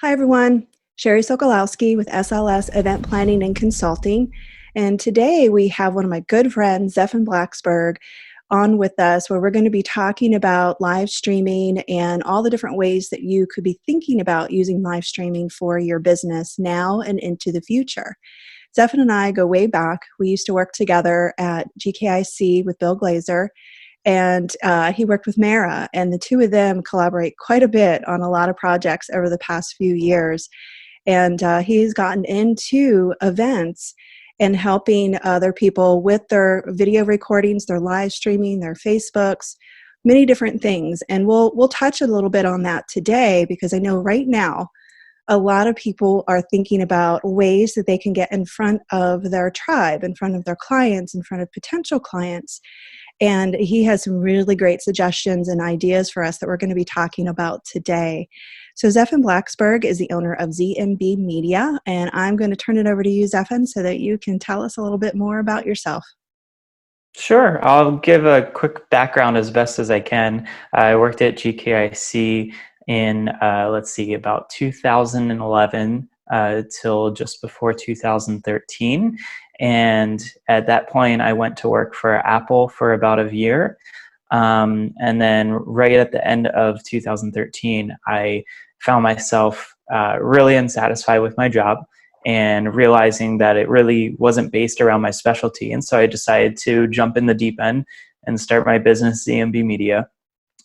Hi, everyone. Sherry Sokolowski with SLS Event Planning and Consulting. And today we have one of my good friends, Zephan Blaxberg, on with us where we're going to be talking about live streaming and all the different ways that you could be thinking about using live streaming for your business now and into the future. Zephan and I go way back. We used to work together at GKIC with Bill Glazer, and he worked with Mara, and the two of them collaborate quite a bit on a lot of projects over the past few years. And he's gotten into events and helping other people with their video recordings, their live streaming, their Facebooks, many different things. And we'll touch a little bit on that today, because I know right now a lot of people are thinking about ways that they can get in front of their tribe, in front of their clients, in front of potential clients. And he has some really great suggestions and ideas for us that we're going to be talking about today. So Zephan Blaxberg is the owner of ZMB Media, and I'm going to turn it over to you, Zephan, so that you can tell us a little bit more about yourself. Sure. I'll give a quick background as best as I can. I worked at GKIC in, about 2011 till just before 2013. And at that point, I went to work for Apple for about a year. And then right at the end of 2013, I found myself really unsatisfied with my job and realizing that it really wasn't based around my specialty. And so I decided to jump in the deep end and start my business, ZMB Media.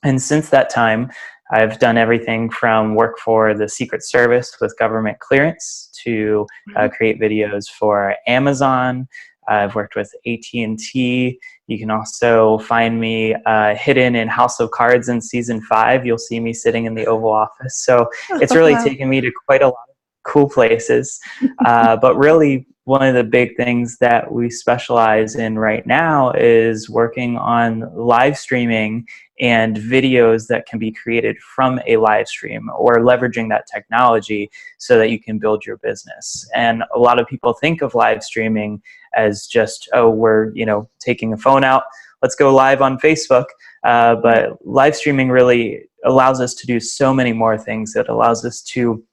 And since that time, I've done everything from work for the Secret Service with government clearance to create videos for Amazon. I've worked with AT&T. You can also find me hidden in House of Cards in season 5. You'll see me sitting in the Oval Office. So it's really taken me to quite a lot of cool places. But really, one of the big things that we specialize in right now is working on live streaming and videos that can be created from a live stream, or leveraging that technology so that you can build your business. And a lot of people think of live streaming as just, oh, we're taking a phone out, let's go live on Facebook. But live streaming really allows us to do so many more things. It allows us to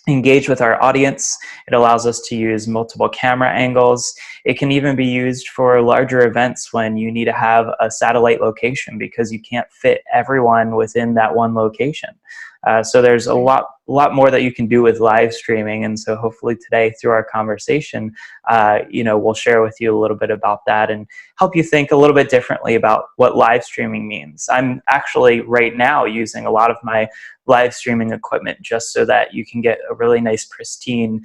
engage with our audience. It allows us to use multiple camera angles. It can even be used for larger events when you need to have a satellite location because you can't fit everyone within that one location. So there's a lot more that you can do with live streaming. And so hopefully today through our conversation, we'll share with you a little bit about that and help you think a little bit differently about what live streaming means. I'm actually right now using a lot of my live streaming equipment just so that you can get a really nice, pristine,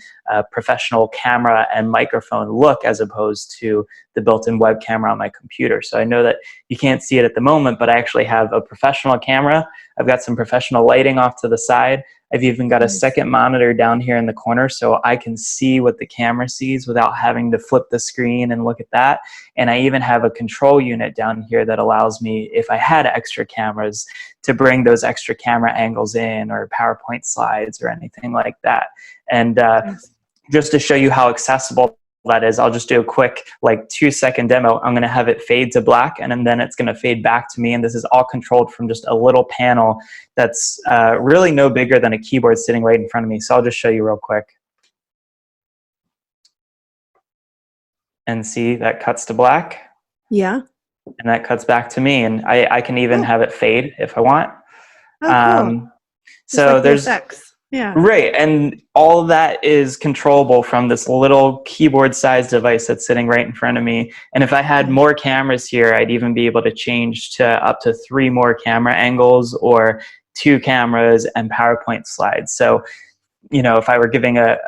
professional camera and microphone look as opposed to the built-in web camera on my computer. So I know that you can't see it at the moment, but I actually have a professional camera. I've got some professional lighting off to the side. I've even got a second monitor down here in the corner so I can see what the camera sees without having to flip the screen and look at that. And I even have a control unit down here that allows me, if I had extra cameras, to bring those extra camera angles in, or PowerPoint slides or anything like that. And just to show you how accessible that is, I'll just do a quick 2-second demo. I'm going to have it fade to black, and then it's going to fade back to me. And this is all controlled from just a little panel that's really no bigger than a keyboard sitting right in front of me. So I'll just show you real quick. And see, that cuts to black. Yeah. And that cuts back to me. And I can even have it fade if I want. Oh, cool. So like there's... Yeah. Right, and all of that is controllable from this little keyboard-sized device that's sitting right in front of me. And if I had more cameras here, I'd even be able to change to up to 3 more camera angles, or 2 cameras and PowerPoint slides. So, if I were giving a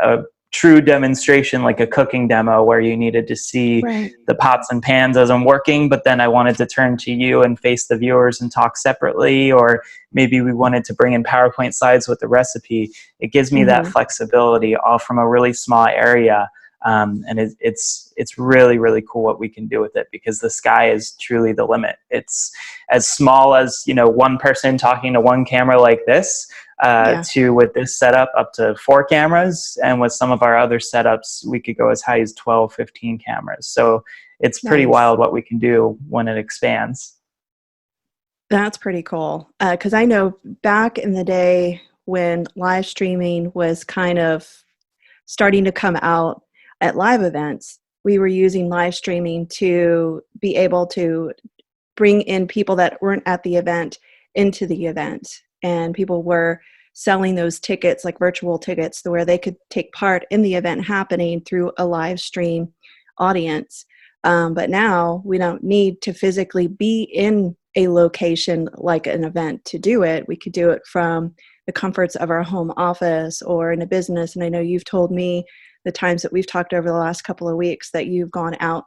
true demonstration, like a cooking demo where you needed to see the pots and pans as I'm working, but then I wanted to turn to you and face the viewers and talk separately, or maybe we wanted to bring in PowerPoint slides with the recipe. It gives me that flexibility all from a really small area. And it's really, really cool what we can do with it, because the sky is truly the limit. It's as small as, one person talking to one camera like this, to with this setup up to 4 cameras. And with some of our other setups, we could go as high as 12, 15 cameras. So it's pretty wild what we can do when it expands. That's pretty cool. Because I know back in the day when live streaming was kind of starting to come out at live events, we were using live streaming to be able to bring in people that weren't at the event into the event. And people were selling those tickets, like virtual tickets, to where they could take part in the event happening through a live stream audience. But now we don't need to physically be in a location like an event to do it. We could do it from the comforts of our home office or in a business. And I know you've told me the times that we've talked over the last couple of weeks that you've gone out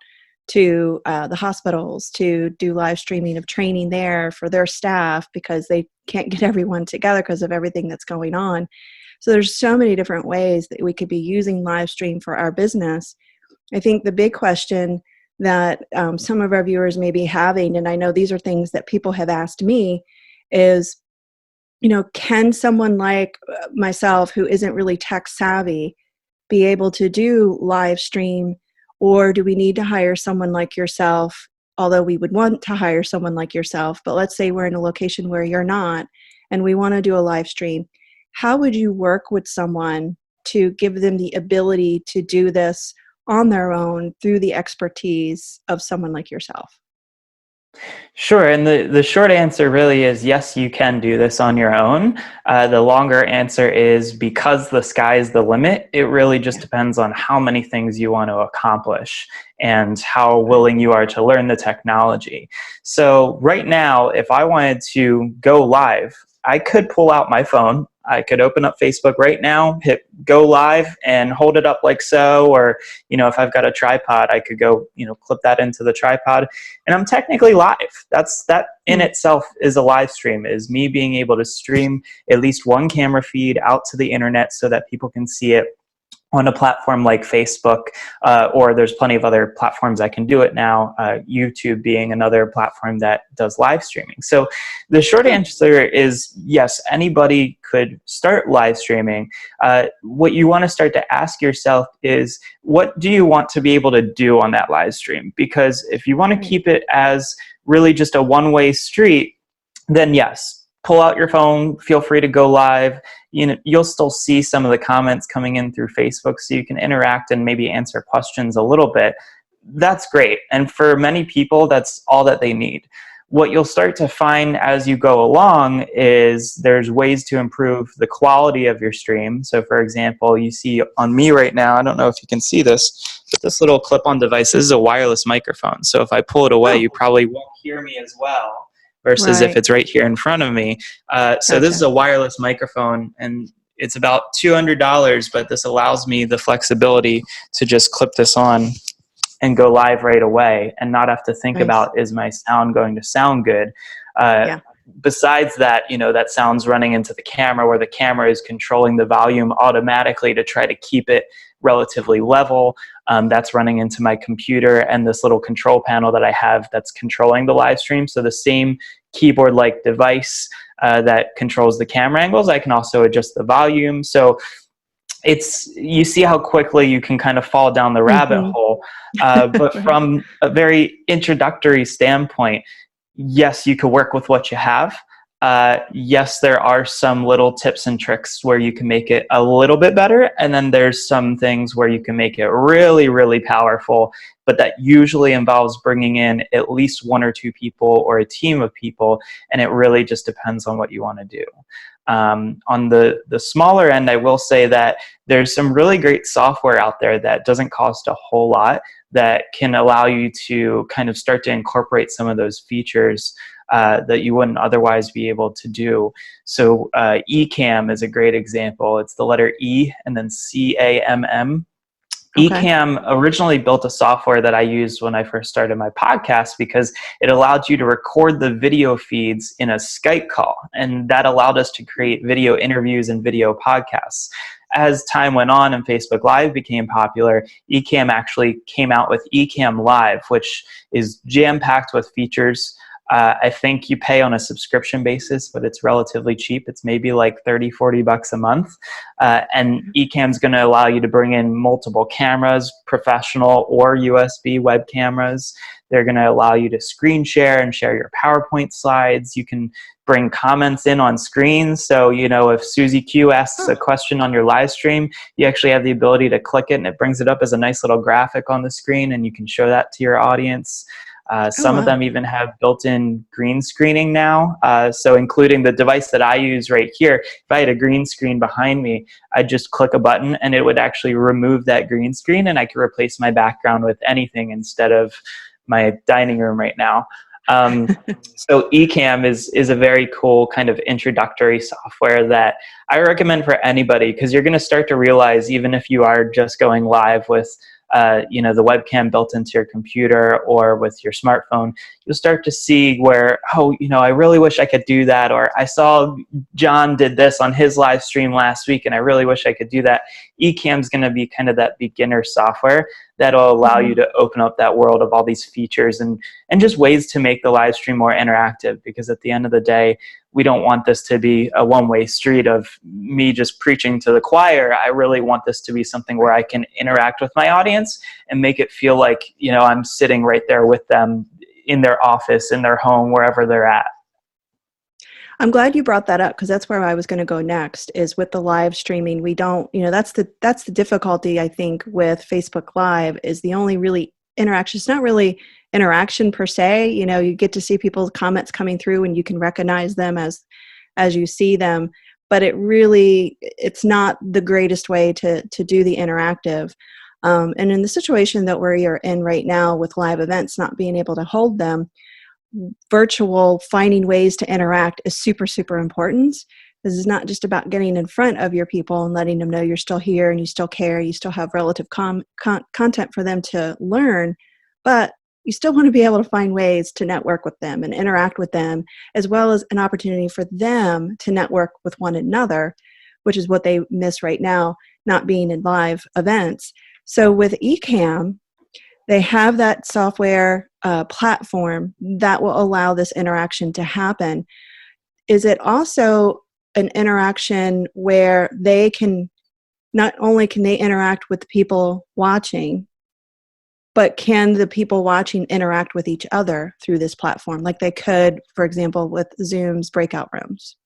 to the hospitals to do live streaming of training there for their staff because they can't get everyone together because of everything that's going on. So there's so many different ways that we could be using live stream for our business. I think the big question that some of our viewers may be having, and I know these are things that people have asked me, is, can someone like myself who isn't really tech savvy be able to do live stream, or do we need to hire someone like yourself? Although we would want to hire someone like yourself, but let's say we're in a location where you're not and we want to do a live stream. How would you work with someone to give them the ability to do this on their own through the expertise of someone like yourself? Sure. And the short answer really is yes, you can do this on your own. The longer answer is because the sky is the limit. It really just depends on how many things you want to accomplish and how willing you are to learn the technology. So right now, if I wanted to go live, I could pull out my phone. I could open up Facebook right now, hit go live and hold it up like so, or, if I've got a tripod, I could go, clip that into the tripod and I'm technically live. That in itself is a live stream, is me being able to stream at least one camera feed out to the internet so that people can see it on a platform like Facebook, or there's plenty of other platforms that can do it now, YouTube being another platform that does live streaming. So the short answer is yes, anybody could start live streaming. What you want to start to ask yourself is, what do you want to be able to do on that live stream? Because if you want to keep it as really just a one-way street, then yes, pull out your phone, feel free to go live. You'll still see some of the comments coming in through Facebook, so you can interact and maybe answer questions a little bit. That's great. And for many people, that's all that they need. What you'll start to find as you go along is there's ways to improve the quality of your stream. So for example, you see on me right now, I don't know if you can see this, but this little clip-on device, this is a wireless microphone. So if I pull it away, you probably won't hear me as well versus if it's right here in front of me. So this is a wireless microphone, and it's about $200, but this allows me the flexibility to just clip this on and go live right away and not have to think about, is my sound going to sound good? Besides that, that sound's running into the camera, where the camera is controlling the volume automatically to try to keep it relatively level. That's running into my computer and this little control panel that I have that's controlling the live stream. So the same keyboard-like device that controls the camera angles, I can also adjust the volume. So you see how quickly you can kind of fall down the rabbit hole. But from a very introductory standpoint, yes, you could work with what you have. Yes, there are some little tips and tricks where you can make it a little bit better. And then there's some things where you can make it really, really powerful, but that usually involves bringing in at least one or two people or a team of people. And it really just depends on what you want to do. On the smaller end, I will say that there's some really great software out there that doesn't cost a whole lot that can allow you to kind of start to incorporate some of those features that you wouldn't otherwise be able to do. So Ecamm is a great example. It's the letter E and then CAMM. Ecamm originally built a software that I used when I first started my podcast because it allowed you to record the video feeds in a Skype call, and that allowed us to create video interviews and video podcasts. As time went on and Facebook Live became popular, Ecamm actually came out with Ecamm Live, which is jam-packed with features. I think you pay on a subscription basis, but it's relatively cheap. It's maybe like 30, $40 a month. And Ecamm's going to allow you to bring in multiple cameras, professional or USB web cameras. They're going to allow you to screen share and share your PowerPoint slides. You can bring comments in on screen. So, if Susie Q asks a question on your live stream, you actually have the ability to click it and it brings it up as a nice little graphic on the screen, and you can show that to your audience. Oh, Some of wow. them even have built-in green screening now. So including the device that I use right here, if I had a green screen behind me, I'd just click a button and it would actually remove that green screen, and I could replace my background with anything instead of my dining room right now. So Ecamm is a very cool kind of introductory software that I recommend for anybody, because you're going to start to realize, even if you are just going live with the webcam built into your computer or with your smartphone, you'll start to see where, I really wish I could do that, or I saw John did this on his live stream last week and I really wish I could do that. Ecamm's going to be kind of that beginner software that'll allow you to open up that world of all these features and just ways to make the live stream more interactive, because at the end of the day, we don't want this to be a one-way street of me just preaching to the choir. I really want this to be something where I can interact with my audience and make it feel like, I'm sitting right there with them in their office, in their home, wherever they're at. I'm glad you brought that up, because that's where I was going to go next, is with the live streaming. We don't, that's the difficulty, I think, with Facebook Live, is the only really interaction. It's not really interaction per se. You get to see people's comments coming through and you can recognize them as you see them, but it's not the greatest way to do the interactive. And in the situation that we're in right now with live events not being able to hold them, virtual, finding ways to interact is super, super important. This is not just about getting in front of your people and letting them know you're still here and you still care, you still have relative content for them to learn, but you still want to be able to find ways to network with them and interact with them, as well as an opportunity for them to network with one another, which is what they miss right now, not being in live events. So with Ecamm, they have that software platform that will allow this interaction to happen. Is it also an interaction where they can, not only can they interact with the people watching, but can the people watching interact with each other through this platform, like they could, for example, with Zoom's breakout rooms?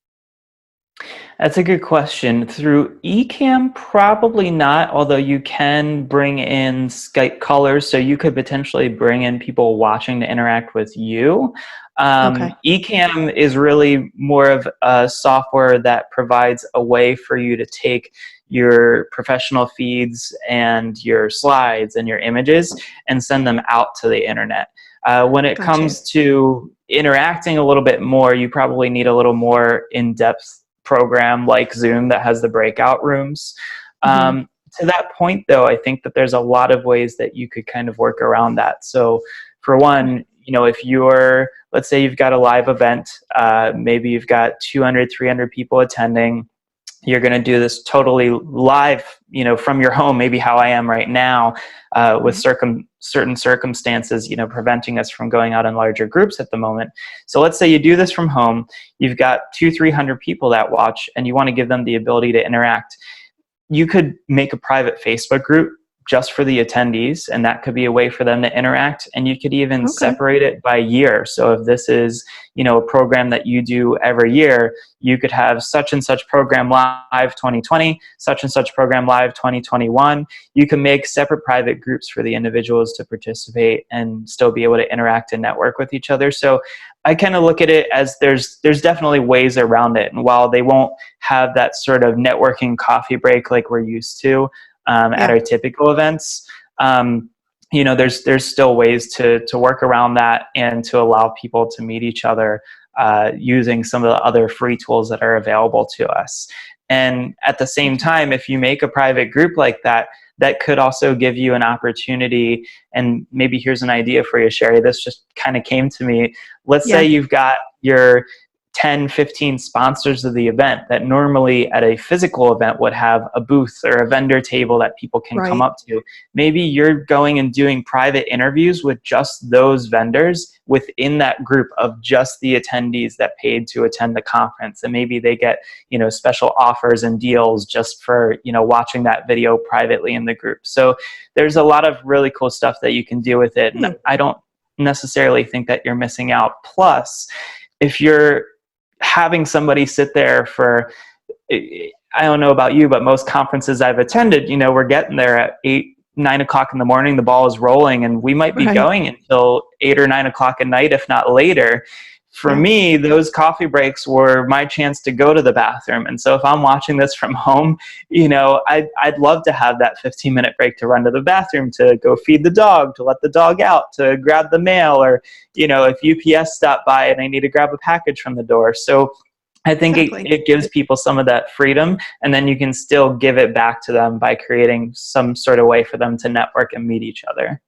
That's a good question. Through Ecamm, probably not, although you can bring in Skype callers, so you could potentially bring in people watching to interact with you. Okay. Ecamm is really more of a software that provides a way for you to take your professional feeds and your slides and your images and send them out to the internet. When it Gotcha. comes to interacting a little bit more, you probably need a little more in-depth program like Zoom that has the breakout rooms. Mm-hmm. To that point, though, I think that there's a lot of ways that you could kind of work around that. So for one, if let's say you've got a live event, maybe you've got 200, 300 people attending, you're going to do this totally live, from your home, maybe how I am right now, with certain circumstances, preventing us from going out in larger groups at the moment. So let's say you do this from home, you've got 200-300 people that watch, and you want to give them the ability to interact. You could make a private Facebook group just for the attendees, and that could be a way for them to interact. And you could even Okay. separate it by year. So if this is, a program that you do every year, you could have such and such program live 2020, such and such program live 2021. You can make separate private groups for the individuals to participate and still be able to interact and network with each other. So I kind of look at it as there's definitely ways around it. And while they won't have that sort of networking coffee break like we're used to at Yeah. our typical events, there's still ways to work around that and to allow people to meet each other using some of the other free tools that are available to us. And at the same time, if you make a private group like that, that could also give you an opportunity. And maybe here's an idea for you, Sherry. This just kind of came to me. Let's say Yeah. you've got your 10, 15 sponsors of the event that normally at a physical event would have a booth or a vendor table that people can come Right. up to. Maybe you're going and doing private interviews with just those vendors within that group of just the attendees that paid to attend the conference. And maybe they get, special offers and deals just for, watching that video privately in the group. So there's a lot of really cool stuff that you can do with it. And I don't necessarily think that you're missing out. Plus, if you're having somebody sit there for, I don't know about you, but most conferences I've attended, we're getting there at 8, 9 o'clock in the morning, the ball is rolling, and we might be Right. going until 8 or 9 o'clock at night, if not later. For Yeah. me, those coffee breaks were my chance to go to the bathroom. And so if I'm watching this from home, I'd love to have that 15-minute break to run to the bathroom, to go feed the dog, to let the dog out, to grab the mail, or, if UPS stopped by and I need to grab a package from the door. So I think Exactly. it gives people some of that freedom, and then you can still give it back to them by creating some sort of way for them to network and meet each other.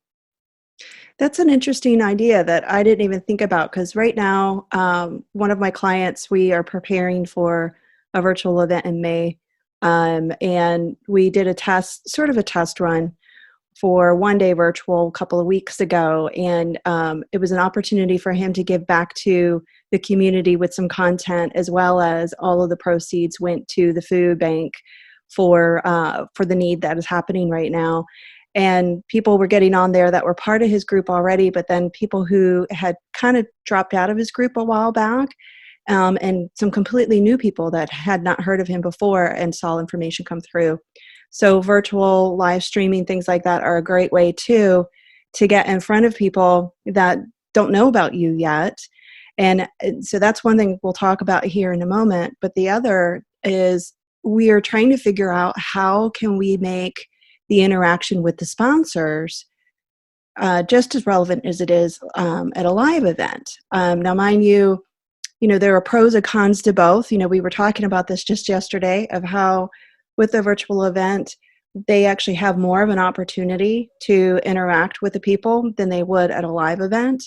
That's an interesting idea that I didn't even think about, because right now, one of my clients, we are preparing for a virtual event in May, and we did sort of a test run for one day virtual a couple of weeks ago, and it was an opportunity for him to give back to the community with some content, as well as all of the proceeds went to the food bank for the need that is happening right now. And people were getting on there that were part of his group already, but then people who had kind of dropped out of his group a while back, and some completely new people that had not heard of him before and saw information come through. So virtual live streaming, things like that, are a great way too to get in front of people that don't know about you yet. And so that's one thing we'll talk about here in a moment. But the other is, we are trying to figure out how can we make the interaction with the sponsors just as relevant as it is at a live event. Now, mind you, there are pros and cons to both. We were talking about this just yesterday, of how with a virtual event, they actually have more of an opportunity to interact with the people than they would at a live event.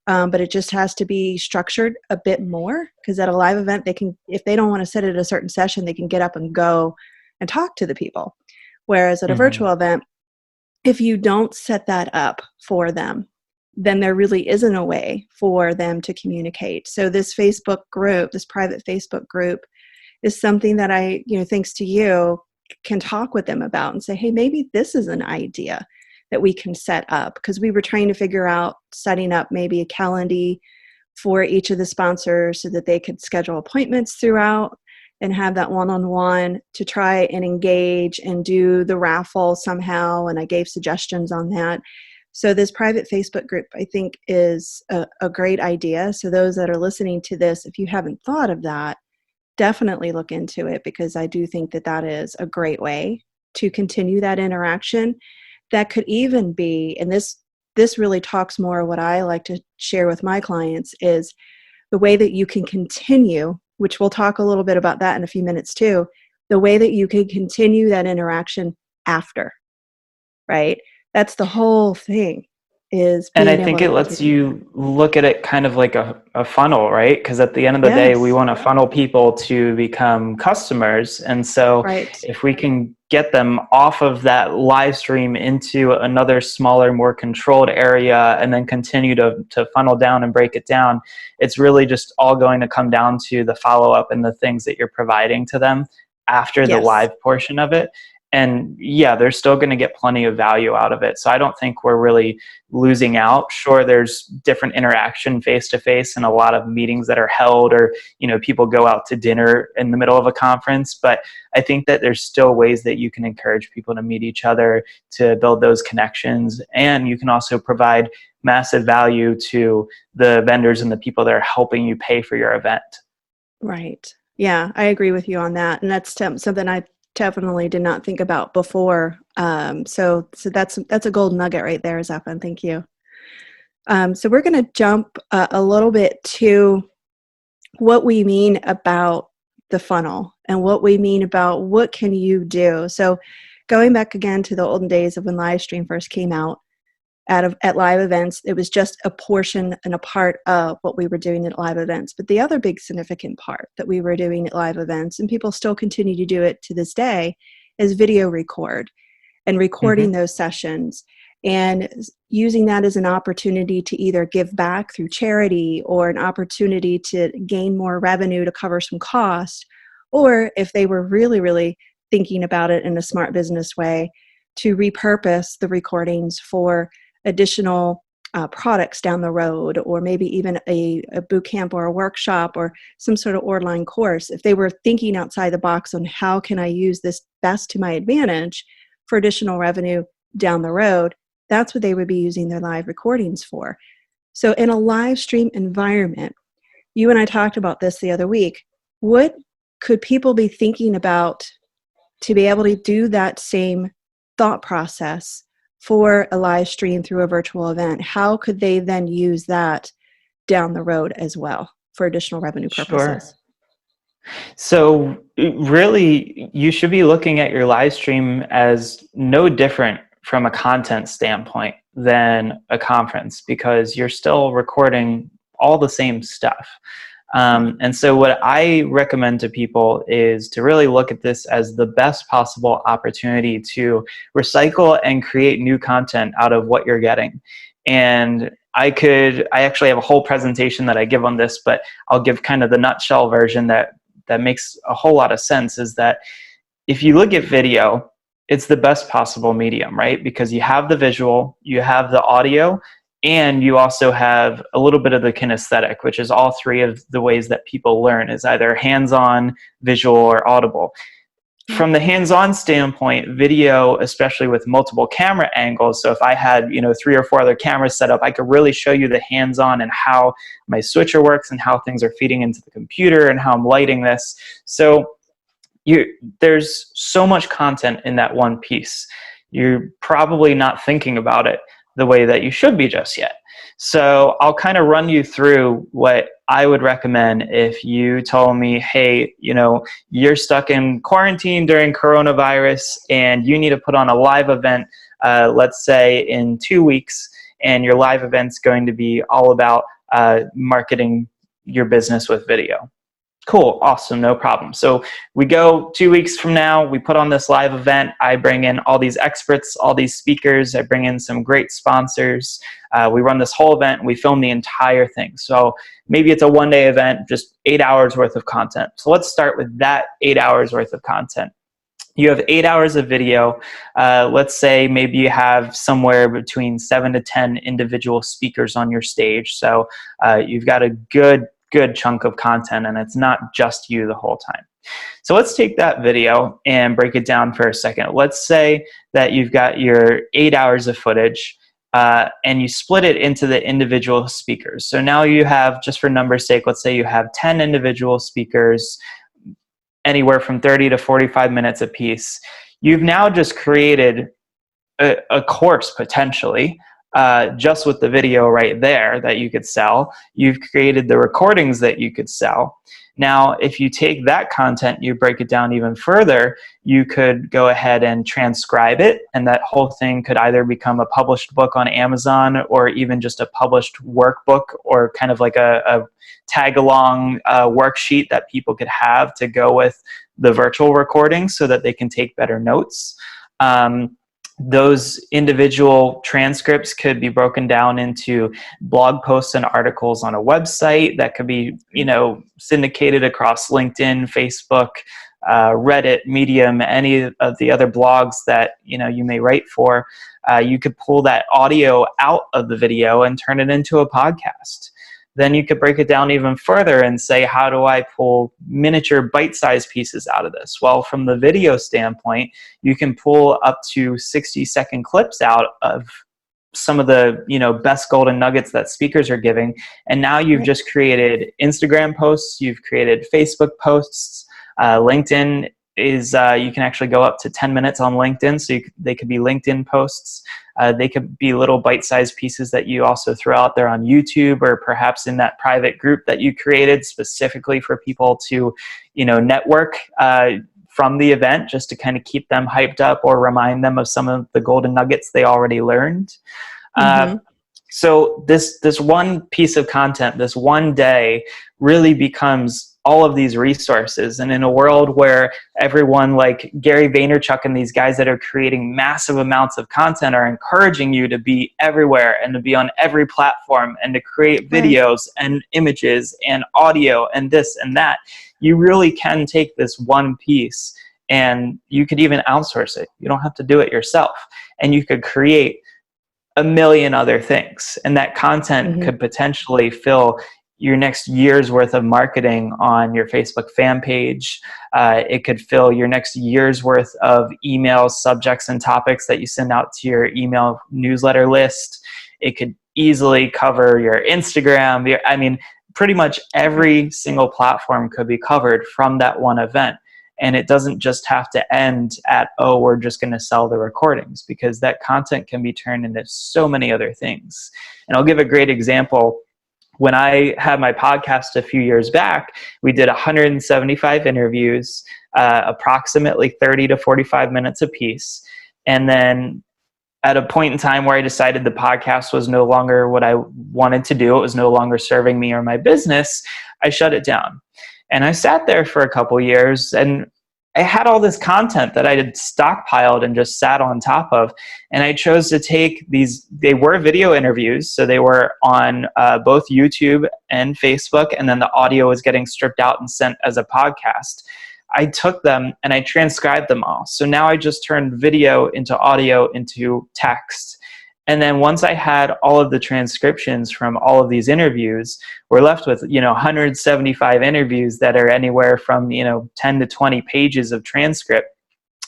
But it just has to be structured a bit more, because at a live event, they can, if they don't want to sit at a certain session, they can get up and go and talk to the people. Whereas at a Mm-hmm. virtual event, if you don't set that up for them, then there really isn't a way for them to communicate. So this Facebook group, this private Facebook group, is something that I, thanks to you, can talk with them about and say, hey, maybe this is an idea that we can set up. Because we were trying to figure out setting up maybe a calendar for each of the sponsors so that they could schedule appointments throughout and have that one-on-one to try and engage and do the raffle somehow. And I gave suggestions on that. So this private Facebook group, I think, is a great idea. So those that are listening to this, if you haven't thought of that, definitely look into it, because I do think that that is a great way to continue that interaction. That could even be, and this really talks more what I like to share with my clients, is the way that you can continue, which we'll talk a little bit about that in a few minutes too, the way that you can continue that interaction after, right? That's the whole thing, is And I being able think to it lets continue that. you look at it kind of like a funnel, right? Because at the end of the day, we Yes, want to funnel people to become customers. And so right. if we can get them off of that live stream into another smaller, more controlled area, and then continue to funnel down and break it down, it's really just all going to come down to the follow-up and the things that you're providing to them after the Yes, live portion of it. And yeah, they're still going to get plenty of value out of it. So I don't think we're really losing out. Sure, there's different interaction face to face and a lot of meetings that are held, or people go out to dinner in the middle of a conference, but I think that there's still ways that you can encourage people to meet each other, to build those connections, and you can also provide massive value to the vendors and the people that are helping you pay for your event. right. Yeah, I agree with you on that. And that's something I definitely did not think about before. So that's a gold nugget right there, Zephan. Thank you. So we're going to jump a little bit to what we mean about the funnel and what we mean about what can you do. So going back again to the olden days of when live stream first came out, at live events. It was just a portion and a part of what we were doing at live events. But the other big significant part that we were doing at live events, and people still continue to do it to this day, is video record and recording Mm-hmm. those sessions and using that as an opportunity to either give back through charity or an opportunity to gain more revenue to cover some cost, or if they were really, really thinking about it in a smart business way, to repurpose the recordings for additional products down the road, or maybe even a boot camp or a workshop or some sort of online course. If they were thinking outside the box on how can I use this best to my advantage for additional revenue down the road, that's what they would be using their live recordings for. So in a live stream environment, you and I talked about this the other week, what could people be thinking about to be able to do that same thought process for a live stream through a virtual event? How could they then use that down the road as well for additional revenue Sure. purposes? So really, you should be looking at your live stream as no different from a content standpoint than a conference, because you're still recording all the same stuff. And so what I recommend to people is to really look at this as the best possible opportunity to recycle and create new content out of what you're getting. And I actually have a whole presentation that I give on this, but I'll give kind of the nutshell version that makes a whole lot of sense. Is that if you look at video, it's the best possible medium, right? Because you have the visual, you have the audio, and you also have a little bit of the kinesthetic, which is all three of the ways that people learn, is either hands-on, visual, or audible. Yep. From the hands-on standpoint, video, especially with multiple camera angles, so if I had 3 or 4 other cameras set up, I could really show you the hands-on and how my switcher works and how things are feeding into the computer and how I'm lighting this. So there's so much content in that one piece. You're probably not thinking about it the way that you should be just yet. So I'll kind of run you through what I would recommend if you told me, hey, you're stuck in quarantine during coronavirus and you need to put on a live event, let's say in 2 weeks, and your live event's going to be all about marketing your business with video. Cool, awesome, no problem. So we go 2 weeks from now, we put on this live event. I bring in all these experts, all these speakers. I bring in some great sponsors. We run this whole event. We film the entire thing. So maybe it's a one-day event, just 8 hours worth of content. So let's start with that 8 hours worth of content. You have 8 hours of video. Let's say maybe you have somewhere between 7 to 10 individual speakers on your stage. So you've got a good chunk of content, and it's not just you the whole time. So let's take that video and break it down for a second. Let's say that you've got your 8 hours of footage and you split it into the individual speakers. So now you have, just for numbers' sake, let's say you have 10 individual speakers, anywhere from 30 to 45 minutes a piece. You've now just created a course potentially, just with the video right there that you could sell. You've created the recordings that you could sell. Now, if you take that content, you break it down even further, you could go ahead and transcribe it, and that whole thing could either become a published book on Amazon or even just a published workbook, or kind of like a tag-along worksheet that people could have to go with the virtual recording so that they can take better notes. Those individual transcripts could be broken down into blog posts and articles on a website that could be, syndicated across LinkedIn, Facebook, Reddit, Medium, any of the other blogs that, you may write for. You could pull that audio out of the video and turn it into a podcast. Then you could break it down even further and say, how do I pull miniature bite-sized pieces out of this? Well, from the video standpoint, you can pull up to 60-second clips out of some of the best golden nuggets that speakers are giving. And now you've just created Instagram posts, you've created Facebook posts, LinkedIn is you can actually go up to 10 minutes on LinkedIn, so they could be LinkedIn posts. They could be little bite-sized pieces that you also throw out there on YouTube, or perhaps in that private group that you created specifically for people to, network from the event, just to kind of keep them hyped up or remind them of some of the golden nuggets they already learned. Mm-hmm. So this one piece of content, this one day, really becomes all of these resources. And in a world where everyone like Gary Vaynerchuk and these guys that are creating massive amounts of content are encouraging you to be everywhere and to be on every platform and to create Right. videos and images and audio and this and that, you really can take this one piece and you could even outsource it. You don't have to do it yourself. And you could create a million other things. And that content Mm-hmm. could potentially fill your next year's worth of marketing on your Facebook fan page. It could fill your next year's worth of emails, subjects, and topics that you send out to your email newsletter list. It could easily cover your Instagram. I mean, pretty much Right. every single platform could be covered from that one event. And it doesn't just have to end at, oh, we're just going to sell the recordings, because that content can be turned into so many other things. And I'll give a great example. When I had my podcast a few years back, we did 175 interviews, approximately 30 to 45 minutes apiece. And then at a point in time where I decided the podcast was no longer what I wanted to do, it was no longer serving me or my business, I shut it down. And I sat there for a couple years, and I had all this content that I had stockpiled and just sat on top of. And I chose to take these, they were video interviews, so they were on both YouTube and Facebook, and then the audio was getting stripped out and sent as a podcast. I took them and I transcribed them all. So now I just turned video into audio into text. And then once I had all of the transcriptions from all of these interviews, we're left with, 175 interviews that are anywhere from, 10 to 20 pages of transcript.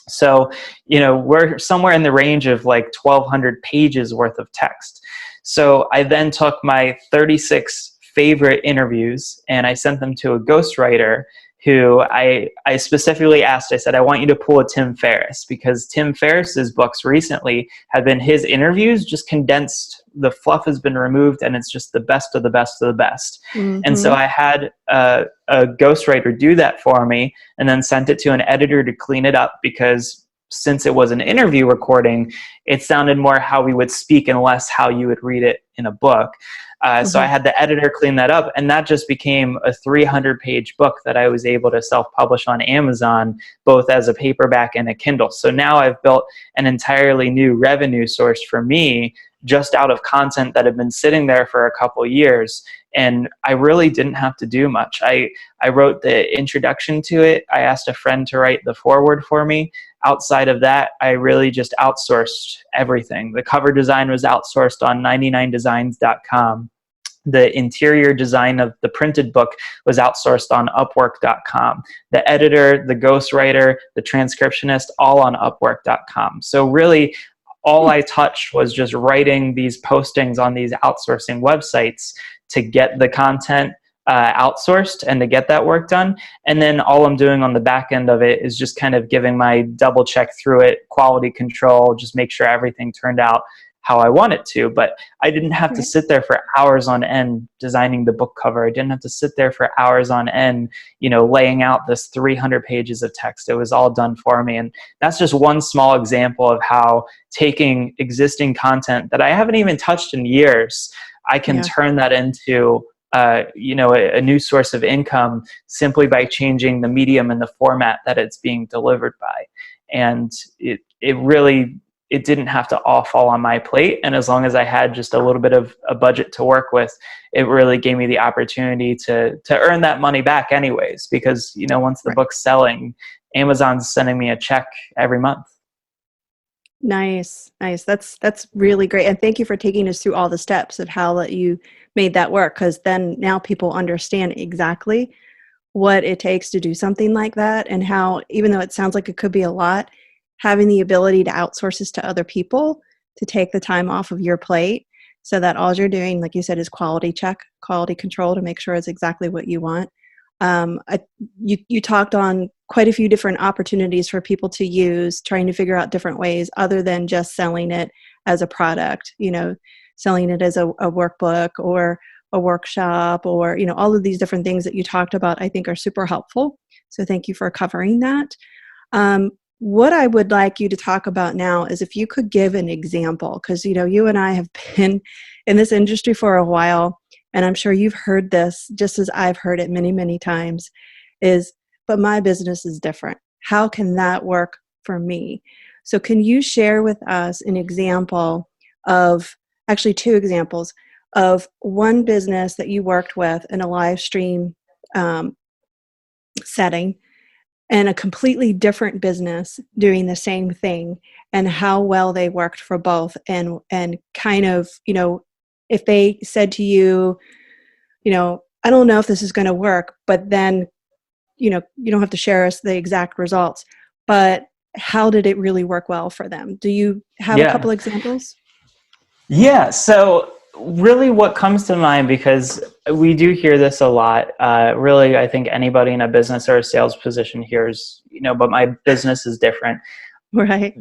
So, we're somewhere in the range of like 1,200 pages worth of text. So I then took my 36 favorite interviews and I sent them to a ghostwriter who I specifically asked. I said, I want you to pull a Tim Ferriss, because Tim Ferriss's books recently have been his interviews just condensed. The fluff has been removed and it's just the best of the best of the best. And so Mm-hmm. I had a ghostwriter do that for me and then sent it to an editor to clean it up, because since it was an interview recording, it sounded more how we would speak and less how you would read it in a book. So I Mm-hmm. had the editor clean that up, and that just became a 300-page book that I was able to self-publish on Amazon, both as a paperback and a Kindle. So now I've built an entirely new revenue source for me just out of content that had been sitting there for a couple of years. And I really didn't have to do much. I wrote the introduction to it. I asked a friend to write the foreword for me. Outside of that, I really just outsourced everything. The cover design was outsourced on 99designs.com. The interior design of the printed book was outsourced on Upwork.com. The editor, the ghostwriter, the transcriptionist, all on Upwork.com. So really, all I touched was just writing these postings on these outsourcing websites to get the content outsourced and to get that work done. And then all I'm doing on the back end of it is just kind of giving my double check through it, quality control, just make sure everything turned out how I want it to. But I didn't have to Right. sit there for hours on end designing the book cover. I didn't have to sit there for hours on end, laying out this 300 pages of text. It was all done for me. And that's just one small example of how taking existing content that I haven't even touched in years, I can Yeah. turn that into a new source of income simply by changing the medium and the format that it's being delivered by. And it didn't have to all fall on my plate. And as long as I had just a little bit of a budget to work with, it really gave me the opportunity to earn that money back anyways, because, once the Right. book's selling, Amazon's sending me a check every month. Nice, nice. That's really great. And thank you for taking us through all the steps of how that you made that work, because then now people understand exactly what it takes to do something like that, and how, even though it sounds like it could be a lot, having the ability to outsource this to other people to take the time off of your plate, so that all you're doing, like you said, is quality check, quality control to make sure it's exactly what you want. You talked on quite a few different opportunities for people to use, trying to figure out different ways other than just selling it as a product, selling it as a workbook or a workshop, or, all of these different things that you talked about, I think are super helpful. So thank you for covering that. What I would like you to talk about now is if you could give an example, because you and I have been in this industry for a while, and I'm sure you've heard this just as I've heard it many, many times, is, but my business is different. How can that work for me? So can you share with us an example of, actually two examples, of one business that you worked with in a live stream um, setting, and a completely different business doing the same thing, and how well they worked for both, and kind of, if they said to you, I don't know if this is going to work, but then, you don't have to share us the exact results, but how did it really work well for them? Do you have a Yeah. couple examples? Yeah. So really what comes to mind, because we do hear this a lot, really, I think anybody in a business or a sales position hears, but my business is different. Right.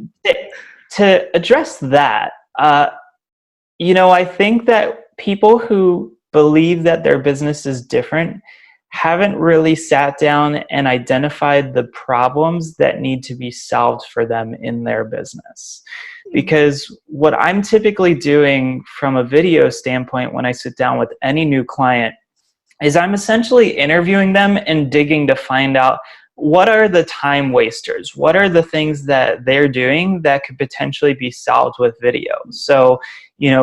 To address that, I think that people who believe that their business is different haven't really sat down and identified the problems that need to be solved for them in their business. Because what I'm typically doing from a video standpoint when I sit down with any new client is I'm essentially interviewing them and digging to find out what are the time wasters, what are the things that they're doing that could potentially be solved with video. So,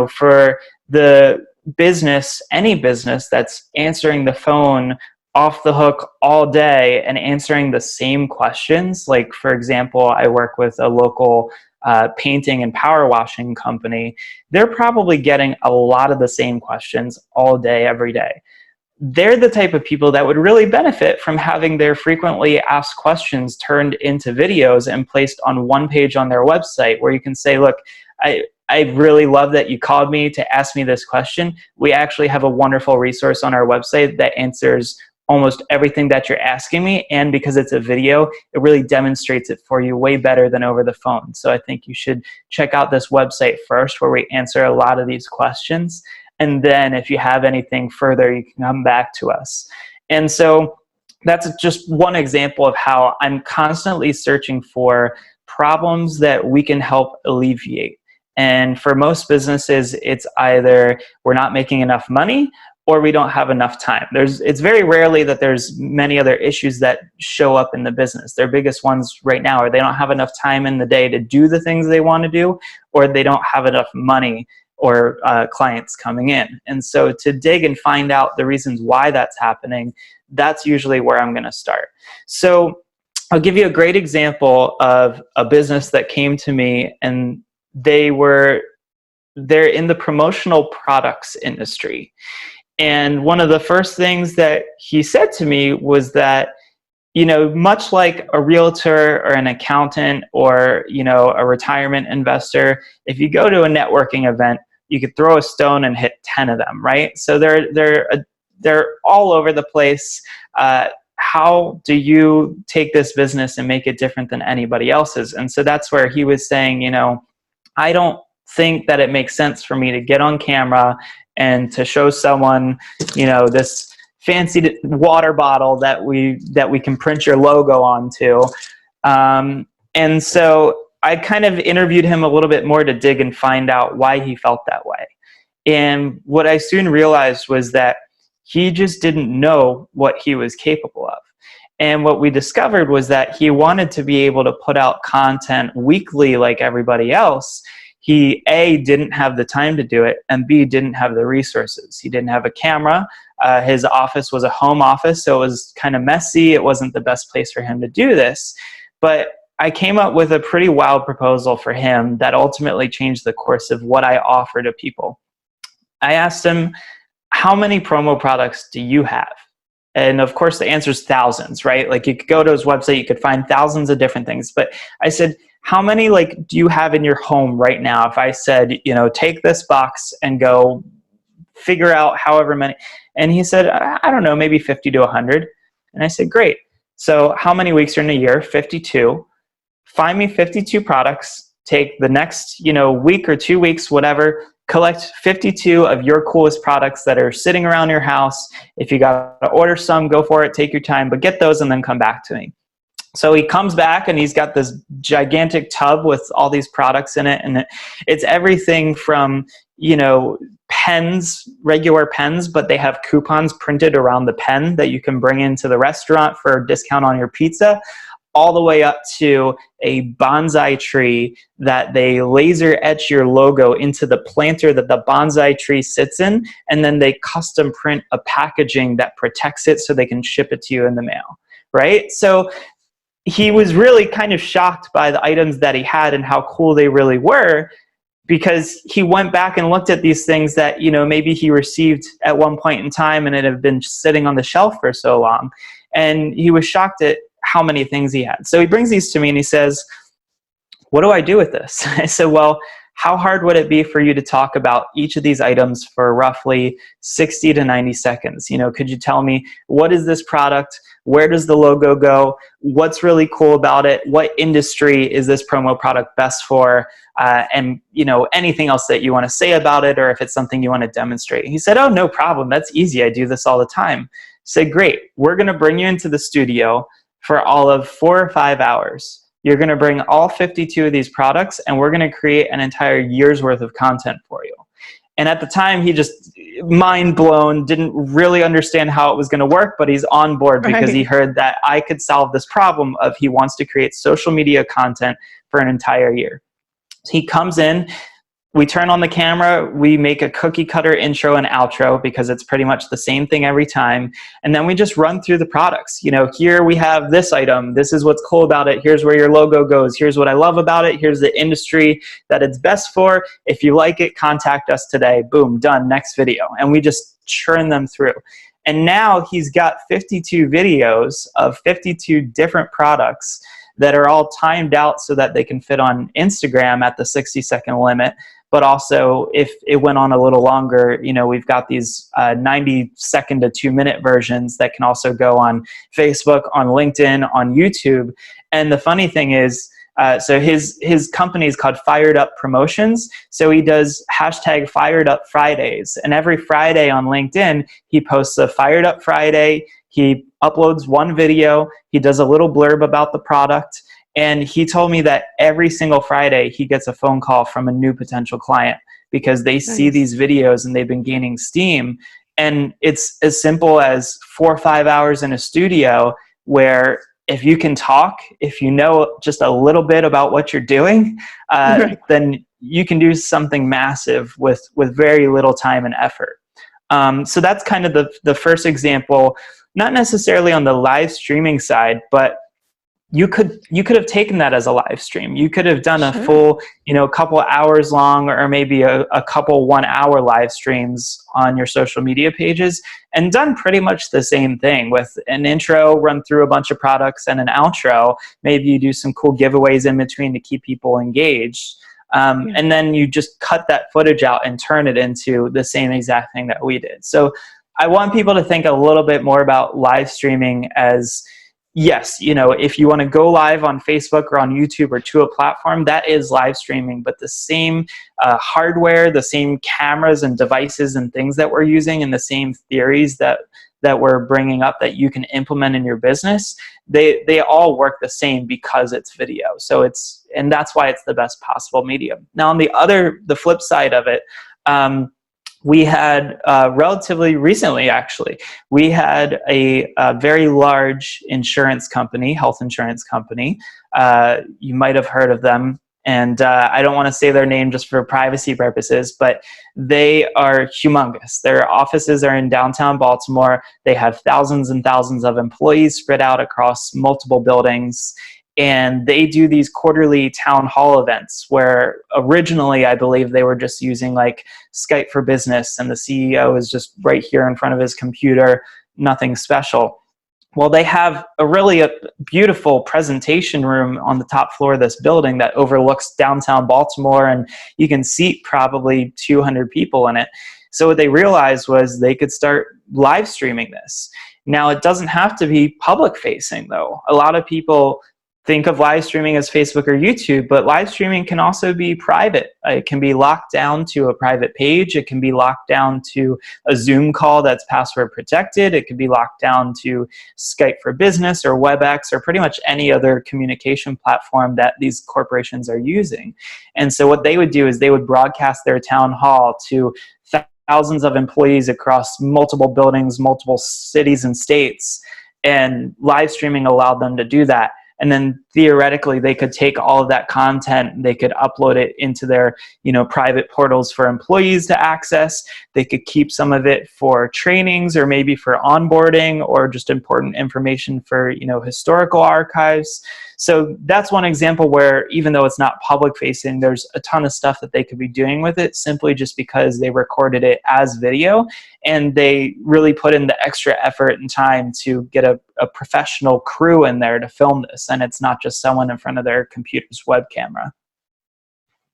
for the business, any business that's answering the phone off the hook all day and answering the same questions, like for example, I work with a local painting and power washing company. They're probably getting a lot of the same questions all day, every day. They're the type of people that would really benefit from having their frequently asked questions turned into videos and placed on one page on their website, where you can say, look, I really love that you called me to ask me this question. We actually have a wonderful resource on our website that answers almost everything that you're asking me. And because it's a video, it really demonstrates it for you way better than over the phone. So I think you should check out this website first, where we answer a lot of these questions. And then if you have anything further, you can come back to us. And so that's just one example of how I'm constantly searching for problems that we can help alleviate. And for most businesses, it's either we're not making enough money or we don't have enough time. It's very rarely that there's many other issues that show up in the business. Their biggest ones right now are they don't have enough time in the day to do the things they want to do, or they don't have enough money or clients coming in. And so to dig and find out the reasons why that's happening, that's usually where I'm going to start. So I'll give you a great example of a business that came to me, and they're in the promotional products industry. And one of the first things that he said to me was that, much like a realtor or an accountant or, a retirement investor, if you go to a networking event, you could throw a stone and hit 10 of them, right? So they're all over the place. How do you take this business and make it different than anybody else's? And so that's where he was saying, I don't think that it makes sense for me to get on camera and to show someone, this fancy water bottle that we can print your logo onto. And so I kind of interviewed him a little bit more to dig and find out why he felt that way. And what I soon realized was that he just didn't know what he was capable of. And what we discovered was that he wanted to be able to put out content weekly like everybody else. He, A, didn't have the time to do it, and B, didn't have the resources. He didn't have a camera. His office was a home office, so it was kind of messy. It wasn't the best place for him to do this. But I came up with a pretty wild proposal for him that ultimately changed the course of what I offer to people. I asked him, how many promo products do you have? And of course, the answer is thousands, right? Like you could go to his website, you could find thousands of different things. But I said, how many do you have in your home right now? If I said, take this box and go figure out however many. And he said, I don't know, maybe 50 to 100. And I said, great. So how many weeks are in a year? 52. Find me 52 products. Take the next, week or 2 weeks, whatever. Collect 52 of your coolest products that are sitting around your house. If you got to order some, go for it. Take your time, but get those and then come back to me. So he comes back and he's got this gigantic tub with all these products in it. And it's everything from, pens, regular pens, but they have coupons printed around the pen that you can bring into the restaurant for a discount on your pizza, all the way up to a bonsai tree that they laser etch your logo into the planter that the bonsai tree sits in, and then they custom print a packaging that protects it so they can ship it to you in the mail, right? So he was really kind of shocked by the items that he had and how cool they really were, because he went back and looked at these things that, maybe he received at one point in time and it had been sitting on the shelf for so long. And he was shocked at how many things he had. So he brings these to me and he says, "What do I do with this?" I said, "Well, how hard would it be for you to talk about each of these items for roughly 60 to 90 seconds? Could you tell me, what is this product? Where does the logo go? What's really cool about it? What industry is this promo product best for? And anything else that you want to say about it, or if it's something you want to demonstrate." He said, "Oh, no problem. That's easy. I do this all the time." I said, "Great. We're going to bring you into the studio for all of 4 or 5 hours. You're going to bring all 52 of these products, and we're going to create an entire year's worth of content for you." And at the time, he just mind blown, didn't really understand how it was going to work, but he's on board because he heard that I could solve this problem of he wants to create social media content for an entire year. So he comes in, we turn on the camera, we make a cookie cutter intro and outro because it's pretty much the same thing every time. And then we just run through the products. Here we have this item. This is what's cool about it. Here's where your logo goes. Here's what I love about it. Here's the industry that it's best for. If you like it, contact us today. Boom, done, next video. And we just churn them through. And now he's got 52 videos of 52 different products that are all timed out so that they can fit on Instagram at the 60-second limit. But also, if it went on a little longer, we've got these 90-second to 2-minute versions that can also go on Facebook, on LinkedIn, on YouTube. And the funny thing is, so his company is called Fired Up Promotions. So he does hashtag Fired Up Fridays. And every Friday on LinkedIn, he posts a Fired Up Friday. He uploads one video. He does a little blurb about the product. And he told me that every single Friday he gets a phone call from a new potential client because they see these videos and they've been gaining steam. And it's as simple as 4 or 5 hours in a studio where if you can talk, if you know just a little bit about what you're doing, then you can do something massive with very little time and effort. So that's kind of the first example, not necessarily on the live streaming side, but you could have taken that as a live stream. You could have done a full, couple hours long, or maybe a couple 1-hour live streams on your social media pages and done pretty much the same thing with an intro, run through a bunch of products, and an outro. Maybe you do some cool giveaways in between to keep people engaged. And then you just cut that footage out and turn it into the same exact thing that we did. So I want people to think a little bit more about live streaming as, yes, if you want to go live on Facebook or on YouTube or to a platform, that is live streaming, but the same hardware, the same cameras and devices and things that we're using, and the same theories that we're bringing up that you can implement in your business, they all work the same because it's video. So and that's why it's the best possible medium. Now, on the flip side of it, we had relatively recently, actually, we had a very large insurance company, health insurance company. You might have heard of them. And I don't want to say their name just for privacy purposes, but they are humongous. Their offices are in downtown Baltimore. They have thousands and thousands of employees spread out across multiple buildings. And they do these quarterly town hall events where originally I believe they were just using like Skype for Business, and the CEO is just right here in front of his computer, nothing special. Well, they have a beautiful presentation room on the top floor of this building that overlooks downtown Baltimore, and you can seat probably 200 people in it. So what they realized was they could start live streaming this. Now, it doesn't have to be public facing though. A lot of people think of live streaming as Facebook or YouTube, but live streaming can also be private. It can be locked down to a private page. It can be locked down to a Zoom call that's password protected. It can be locked down to Skype for Business or WebEx or pretty much any other communication platform that these corporations are using. And so what they would do is they would broadcast their town hall to thousands of employees across multiple buildings, multiple cities and states, and live streaming allowed them to do that. And then theoretically, they could take all of that content, they could upload it into their, private portals for employees to access. They could keep some of it for trainings or maybe for onboarding or just important information for, historical archives. So that's one example where even though it's not public facing, there's a ton of stuff that they could be doing with it simply just because they recorded it as video and they really put in the extra effort and time to get a professional crew in there to film this. And it's not just someone in front of their computer's web camera.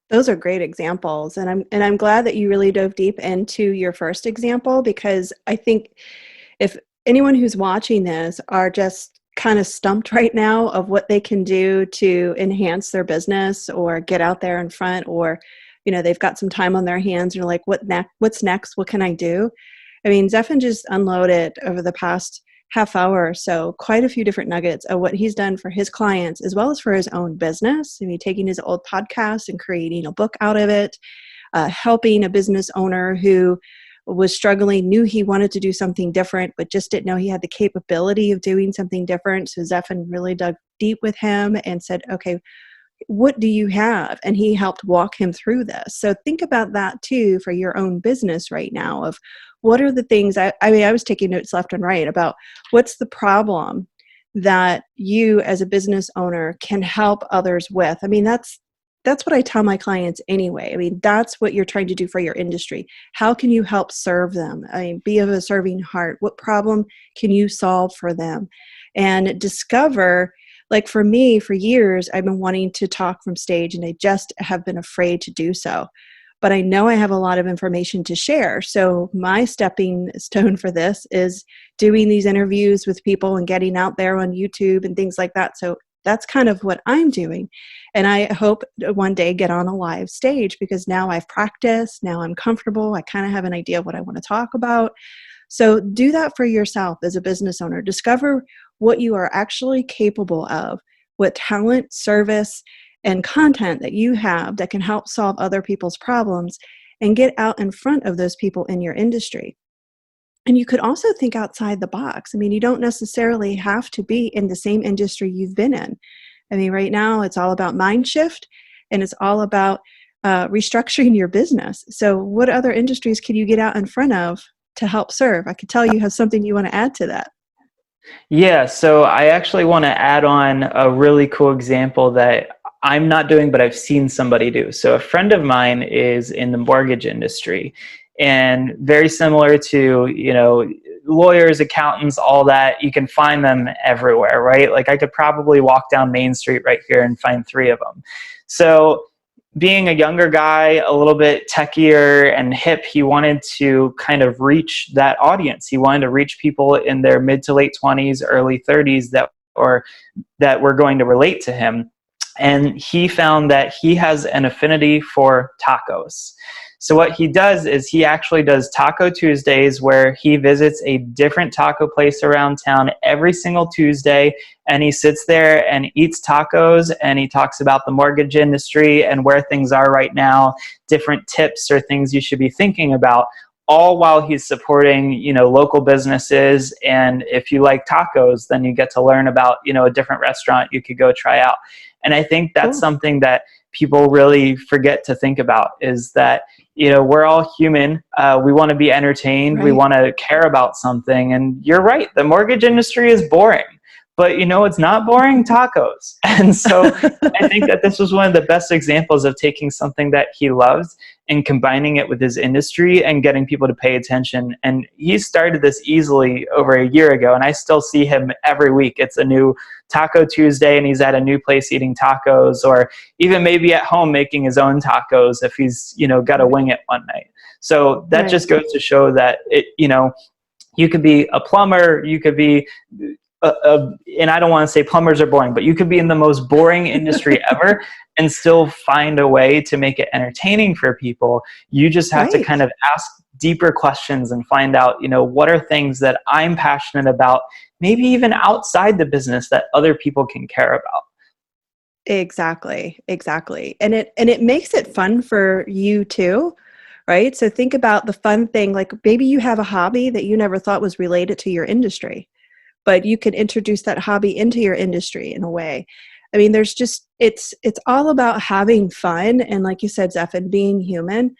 Those are great examples. And I'm glad that you really dove deep into your first example, because I think if anyone who's watching this are just kind of stumped right now of what they can do to enhance their business or get out there in front, or, they've got some time on their hands and are like, what's next? What can I do? I mean, Zephan just unloaded over the past half hour or so quite a few different nuggets of what he's done for his clients as well as for his own business. I mean, taking his old podcast and creating a book out of it, helping a business owner who was struggling, knew he wanted to do something different, but just didn't know he had the capability of doing something different. So Zephan really dug deep with him and said, okay, what do you have? And he helped walk him through this. So think about that too for your own business right now of what are the things, I was taking notes left and right about what's the problem that you as a business owner can help others with. I mean, that's what I tell my clients anyway. I mean, that's what you're trying to do for your industry. How can you help serve them? I mean, be of a serving heart. What problem can you solve for them? And discover, like for me, for years, I've been wanting to talk from stage and I just have been afraid to do so. But I know I have a lot of information to share. So my stepping stone for this is doing these interviews with people and getting out there on YouTube and things like that. So that's kind of what I'm doing. And I hope to one day get on a live stage because now I've practiced, now I'm comfortable. I kind of have an idea of what I want to talk about. So do that for yourself as a business owner. Discover what you are actually capable of, what talent, service, and content that you have that can help solve other people's problems, and get out in front of those people in your industry. And you could also think outside the box. I mean, you don't necessarily have to be in the same industry you've been in. I mean, right now it's all about mind shift and it's all about restructuring your business. So what other industries can you get out in front of to help serve? I could tell you have something you want to add to that. Yeah, so I actually want to add on a really cool example that I'm not doing, but I've seen somebody do. So a friend of mine is in the mortgage industry, and very similar to, lawyers, accountants, all that, you can find them everywhere, right? Like I could probably walk down Main Street right here and find 3 of them. So being a younger guy, a little bit techier and hip, he wanted to kind of reach that audience. He wanted to reach people in their mid to late 20s, early 30s that were going to relate to him. And he found that he has an affinity for tacos. So what he does is he actually does Taco Tuesdays where he visits a different taco place around town every single Tuesday, and he sits there and eats tacos and he talks about the mortgage industry and where things are right now, different tips or things you should be thinking about, all while he's supporting, local businesses. And if you like tacos, then you get to learn about, a different restaurant you could go try out. And I think that's something that people really forget to think about is that, we're all human. We want to be entertained. Right. We want to care about something. And you're right. The mortgage industry is boring. But it's not boring, tacos. And so I think that this was one of the best examples of taking something that he loved and combining it with his industry and getting people to pay attention. And he started this easily over a year ago, and I still see him every week. It's a new Taco Tuesday, and he's at a new place eating tacos, or even maybe at home making his own tacos if he's, got to wing it one night. So that just goes to show that you could be a plumber, you could be and I don't want to say plumbers are boring, but you could be in the most boring industry ever and still find a way to make it entertaining for people. You just have to Right. kind of ask deeper questions and find out, what are things that I'm passionate about, maybe even outside the business, that other people can care about. Exactly. Exactly. And it makes it fun for you too, right? So think about the fun thing, like maybe you have a hobby that you never thought was related to your industry, but you can introduce that hobby into your industry in a way. I mean, there's just it's all about having fun, and like you said, Zephan, being human.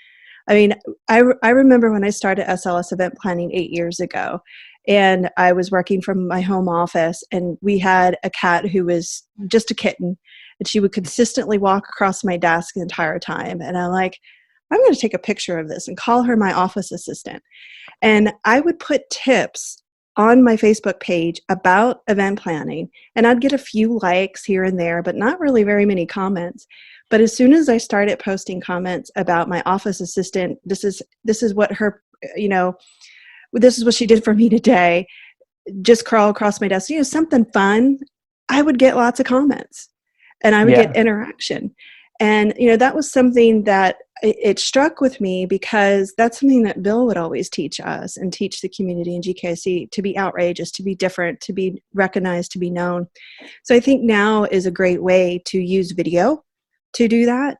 I mean, I remember when I started SLS event planning 8 years ago, and I was working from my home office, and we had a cat who was just a kitten, and she would consistently walk across my desk the entire time. And I'm like, I'm going to take a picture of this and call her my office assistant. And I would put tips on my Facebook page about event planning, and I'd get a few likes here and there, but not really very many comments. But as soon as I started posting comments about my office assistant, this is what her, this is what she did for me today, just crawl across my desk, something fun, I would get lots of comments and I would get Yeah. interaction. And, that was something that it struck with me, because that's something that Bill would always teach us and teach the community in GKC, to be outrageous, to be different, to be recognized, to be known. So I think now is a great way to use video to do that,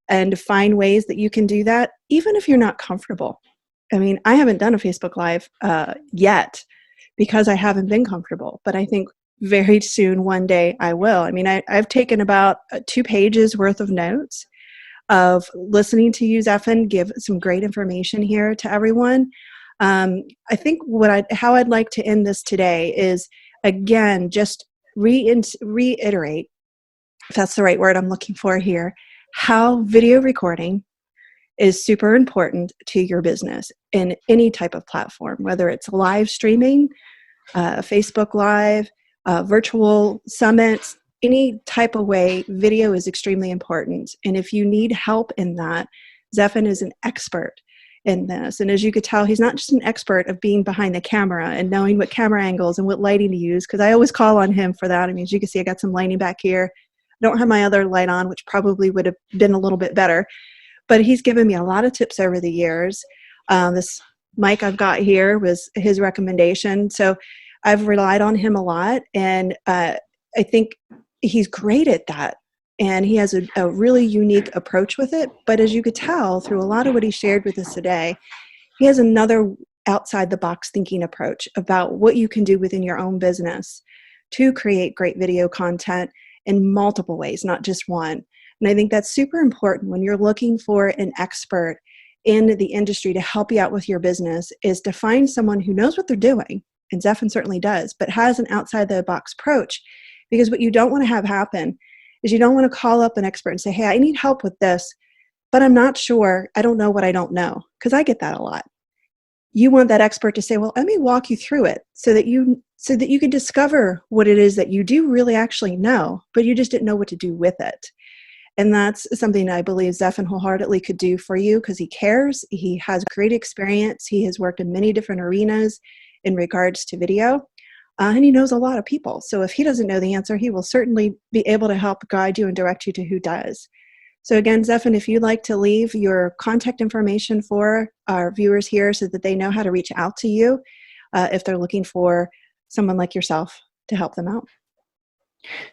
and find ways that you can do that, even if you're not comfortable. I mean, I haven't done a Facebook Live yet because I haven't been comfortable, but I think very soon, one day, I will. I mean, I've taken about 2 pages worth of notes of listening to you, Zephan, give some great information here to everyone. I think how I'd like to end this today is, again, just reiterate, if that's the right word I'm looking for here, how video recording is super important to your business in any type of platform, whether it's live streaming, Facebook Live, virtual summits, any type of way. Video is extremely important. And if you need help in that, Zephan is an expert in this. And as you could tell, he's not just an expert of being behind the camera and knowing what camera angles and what lighting to use, because I always call on him for that. I mean, as you can see, I got some lighting back here. I don't have my other light on, which probably would have been a little bit better. But he's given me a lot of tips over the years. This mic I've got here was his recommendation. So I've relied on him a lot, and I think he's great at that. And he has a really unique approach with it. But as you could tell through a lot of what he shared with us today, he has another outside the box thinking approach about what you can do within your own business to create great video content in multiple ways, not just one. And I think that's super important when you're looking for an expert in the industry to help you out with your business, is to find someone who knows what they're doing, and Zephan certainly does, but has an outside the box approach. Because what you don't want to have happen is you don't want to call up an expert and say, hey, I need help with this, but I'm not sure, I don't know what I don't know, because I get that a lot. You want that expert to say, well, let me walk you through it so that you can discover what it is that you do really actually know, but you just didn't know what to do with it. And that's something I believe Zephan wholeheartedly could do for you, because he cares. He has great experience. He has worked in many different arenas in regards to video, and he knows a lot of people. So if he doesn't know the answer, he will certainly be able to help guide you and direct you to who does. So again, Zephan, if you'd like to leave your contact information for our viewers here so that they know how to reach out to you if they're looking for someone like yourself to help them out.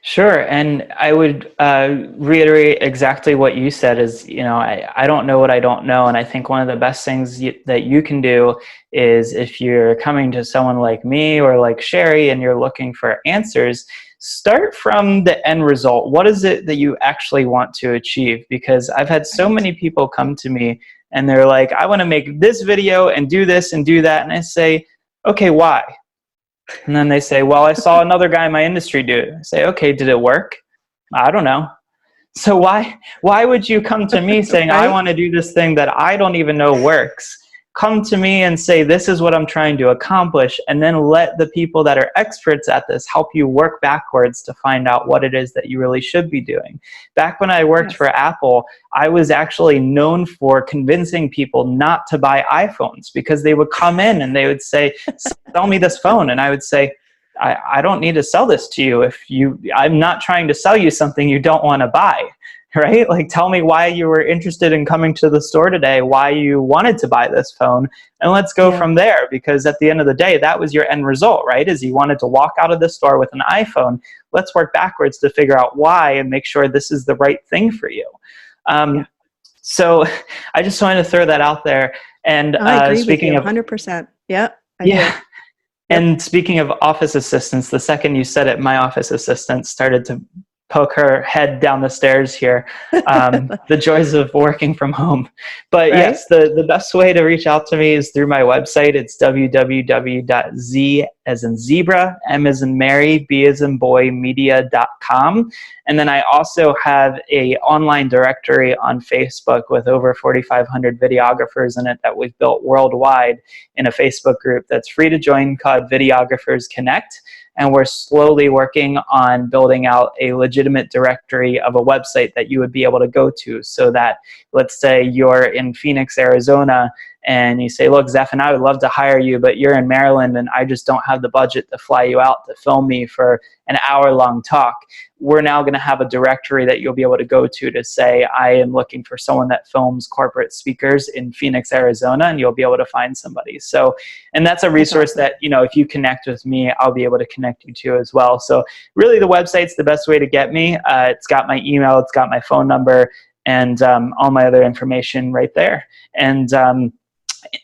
Sure. And I would reiterate exactly what you said is, I don't know what I don't know. And I think one of the best things that you can do is, if you're coming to someone like me or like Sherrie and you're looking for answers, start from the end result. What is it that you actually want to achieve? Because I've had so many people come to me and they're like, I want to make this video and do this and do that. And I say, okay, why? And then they say, well, I saw another guy in my industry do it. I say, okay, did it work? I don't know. So why would you come to me saying, I Right? want to do this thing that I don't even know works? Come to me and say, this is what I'm trying to accomplish, and then let the people that are experts at this help you work backwards to find out what it is that you really should be doing. Back when I worked for Apple, I was actually known for convincing people not to buy iPhones, because they would come in and they would say, sell me this phone. And I would say, I don't need to sell this to you. I'm not trying to sell you something you don't want to buy, right? Like, tell me why you were interested in coming to the store today, why you wanted to buy this phone, and let's go Yeah. from there. Because at the end of the day, that was your end result, right? Is you wanted to walk out of the store with an iPhone. Let's work backwards to figure out why and make sure this is the right thing for you. Yeah. So I just wanted to throw that out there. And I agree with you speaking of, 100%. Yep, I do. yeah, Yep. and speaking of office assistants, the second you said it, my office assistant started to poke her head down the stairs here. The joys of working from home. But Right? yes, the best way to reach out to me is through my website. It's www.z as in zebra, M as in Mary, B as in boy, media.com. And then I also have a online directory on Facebook with over 4,500 videographers in it that we've built worldwide in a Facebook group that's free to join called Videographers Connect. And we're slowly working on building out a legitimate directory of a website that you would be able to go to, so that, let's say you're in Phoenix, Arizona, and you say, look, Zephan, I would love to hire you, but you're in Maryland and I just don't have the budget to fly you out to film me for an hour-long talk. We're now going to have a directory that you'll be able to go to say, I am looking for someone that films corporate speakers in Phoenix, Arizona, and you'll be able to find somebody. So, and that's a resource that, you know, if you connect with me, I'll be able to connect you to as well. So really the website's the best way to get me. It's got my email, it's got my phone number, and all my other information right there. And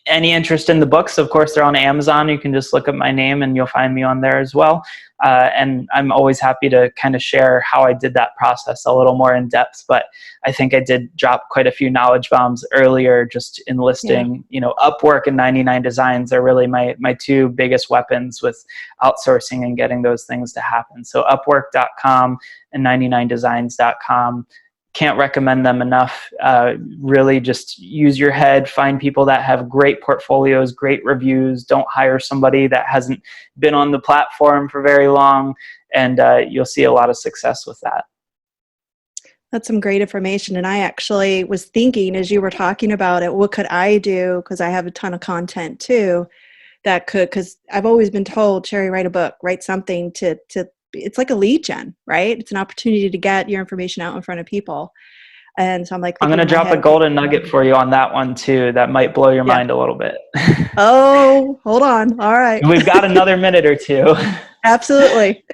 any interest in the books, of course, they're on Amazon. You can just look up my name and you'll find me on there as well. And I'm always happy to kind of share how I did that process a little more in depth. But I think I did drop quite a few knowledge bombs earlier just in listing, you know, Upwork and 99 Designs are really my two biggest weapons with outsourcing and getting those things to happen. So Upwork.com and 99designs.com. Can't recommend them enough. Really just use your head, find people that have great portfolios, great reviews. Don't hire somebody that hasn't been on the platform for very long, and you'll see a lot of success with that. That's some great information. And I actually was thinking as you were talking about it, what could I do? Because I have a ton of content too that could, because I've always been told, Sherry, write a book, write something to it's like a lead gen, right? It's an opportunity to get your information out in front of people. And so I'm like, I'm going to drop a golden nugget for you on that one too. That might blow your mind a little bit. Oh, hold on. All right. We've got another minute or two. Absolutely.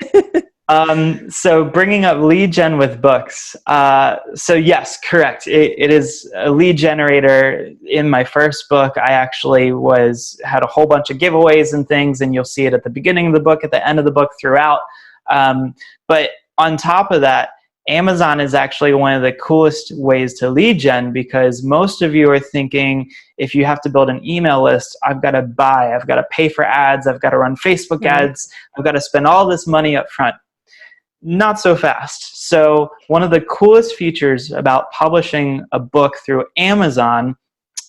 So bringing up lead gen with books. So yes, correct. It is a lead generator. In my first book, I actually had a whole bunch of giveaways and things, and you'll see it at the beginning of the book, at the end of the book, throughout. But on top of that, Amazon is actually one of the coolest ways to lead gen, because most of you are thinking, if you have to build an email list, I've got to pay for ads, I've got to run Facebook ads, I've got to spend all this money up front. Not so fast. So one of the coolest features about publishing a book through Amazon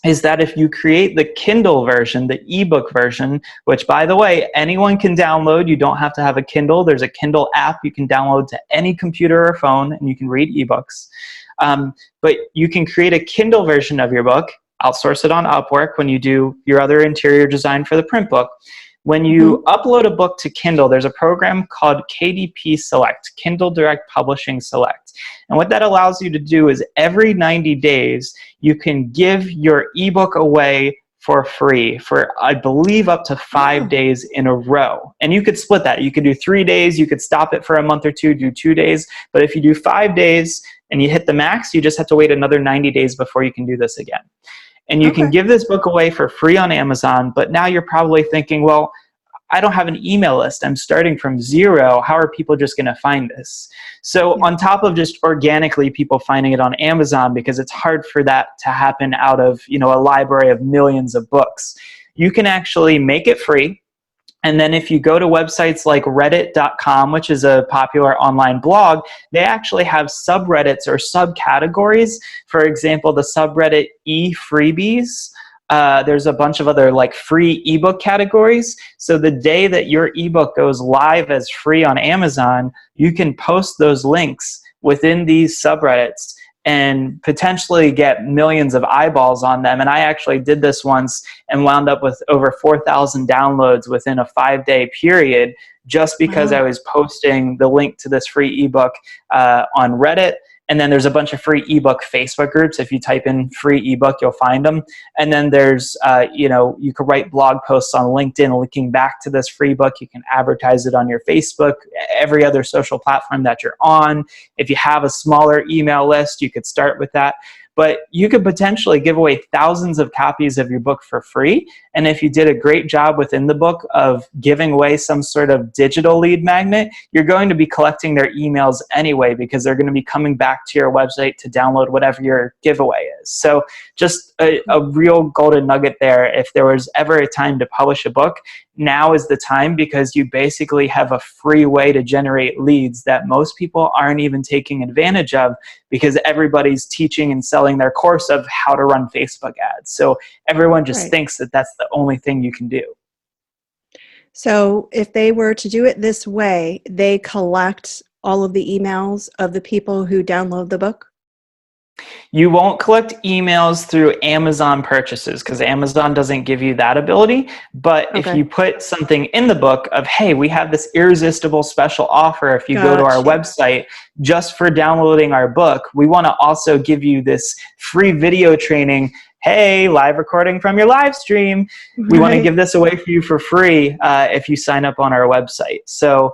is that if you create the Kindle version, the ebook version, which, by the way, anyone can download. You don't have to have a Kindle. There's a Kindle app you can download to any computer or phone, and you can read ebooks. But you can create a Kindle version of your book, outsource it on Upwork when you do your other interior design for the print book. When you upload a book to Kindle, there's a program called KDP Select, Kindle Direct Publishing Select. And what that allows you to do is every 90 days, you can give your ebook away for free for, I believe, up to 5 days in a row. And you could split that. You could do 3 days. You could stop it for a month or two, do 2 days. But if you do 5 days and you hit the max, you just have to wait another 90 days before you can do this again. And you can give this book away for free on Amazon, but now you're probably thinking, well, I don't have an email list. I'm starting from zero. How are people just going to find this? So on top of just organically people finding it on Amazon, because it's hard for that to happen out of, you know, a library of millions of books, you can actually make it free. And then if you go to websites like reddit.com, which is a popular online blog, they actually have subreddits or subcategories. For example, the subreddit e-freebies. There's a bunch of other like free ebook categories. So the day that your ebook goes live as free on Amazon, you can post those links within these subreddits and potentially get millions of eyeballs on them. And I actually did this once and wound up with over 4,000 downloads within a 5-day period, just because I Wow. was posting the link to this free ebook on Reddit. And then there's a bunch of free ebook Facebook groups. If you type in free ebook, you'll find them. And then there's, you could write blog posts on LinkedIn linking back to this free book. You can advertise it on your Facebook, every other social platform that you're on. If you have a smaller email list, you could start with that. But you could potentially give away thousands of copies of your book for free. And if you did a great job within the book of giving away some sort of digital lead magnet, you're going to be collecting their emails anyway, because they're going to be coming back to your website to download whatever your giveaway is. So just a real golden nugget there. If there was ever a time to publish a book, now is the time, because you basically have a free way to generate leads that most people aren't even taking advantage of, because everybody's teaching and selling their course of how to run Facebook ads. So everyone just Right. thinks that that's the only thing you can do. So if they were to do it this way, they collect all of the emails of the people who download the book? You won't collect emails through Amazon purchases, because Amazon doesn't give you that ability. But if Okay. you put something in the book of, hey, we have this irresistible special offer if you go to our Got you. website just for downloading our book, we want to also give you this free video training. Hey, live recording from your live stream. We want to Right. give this away for you for free if you sign up on our website. So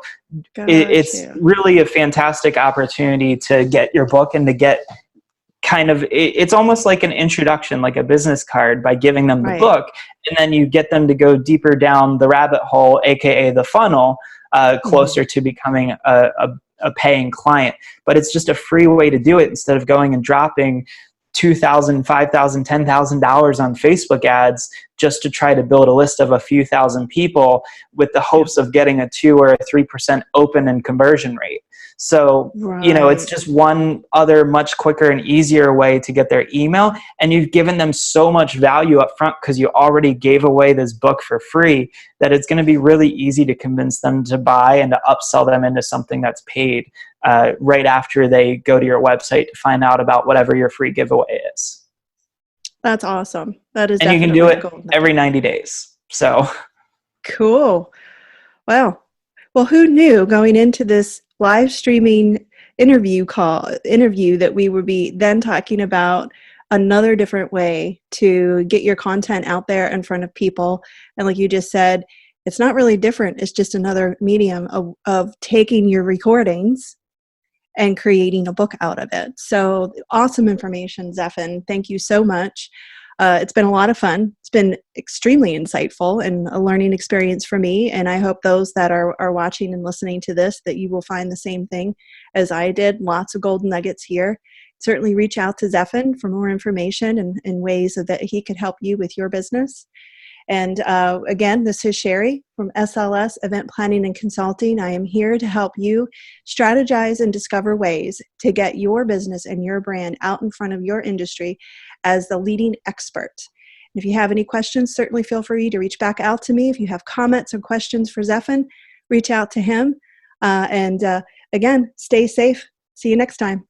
Got it's you. really a fantastic opportunity to get your book and to get it's almost like an introduction, like a business card, by giving them the Right. book, and then you get them to go deeper down the rabbit hole, aka the funnel, Mhm. closer to becoming a paying client. But it's just a free way to do it, instead of going and dropping $2,000, $5,000, $10,000 on Facebook ads just to try to build a list of a few thousand people with the Yeah. hopes of getting a 2 or a 3% open and conversion rate. So, it's Right. just one other much quicker and easier way to get their email. And you've given them so much value up front, because you already gave away this book for free, that it's going to be really easy to convince them to buy and to upsell them into something that's paid right after they go to your website to find out about whatever your free giveaway is. That's awesome. That is And you can do definitely a it gold every nugget. 90 days. So, Cool. Wow. Well, who knew going into this live streaming interview that we would be then talking about another different way to get your content out there in front of people. And like you just said, it's not really different. It's just another medium of taking your recordings and creating a book out of it. So awesome information, Zephan. Thank you so much. It's been a lot of fun. It's been extremely insightful and a learning experience for me. And I hope those that are watching and listening to this, that you will find the same thing as I did. Lots of golden nuggets here. Certainly reach out to Zephan for more information and ways that he could help you with your business. And again, this is Sherry from SLS Event Planning and Consulting. I am here to help you strategize and discover ways to get your business and your brand out in front of your industry as the leading expert. If you have any questions, certainly feel free to reach back out to me. If you have comments or questions for Zephan, reach out to him. And again, stay safe. See you next time.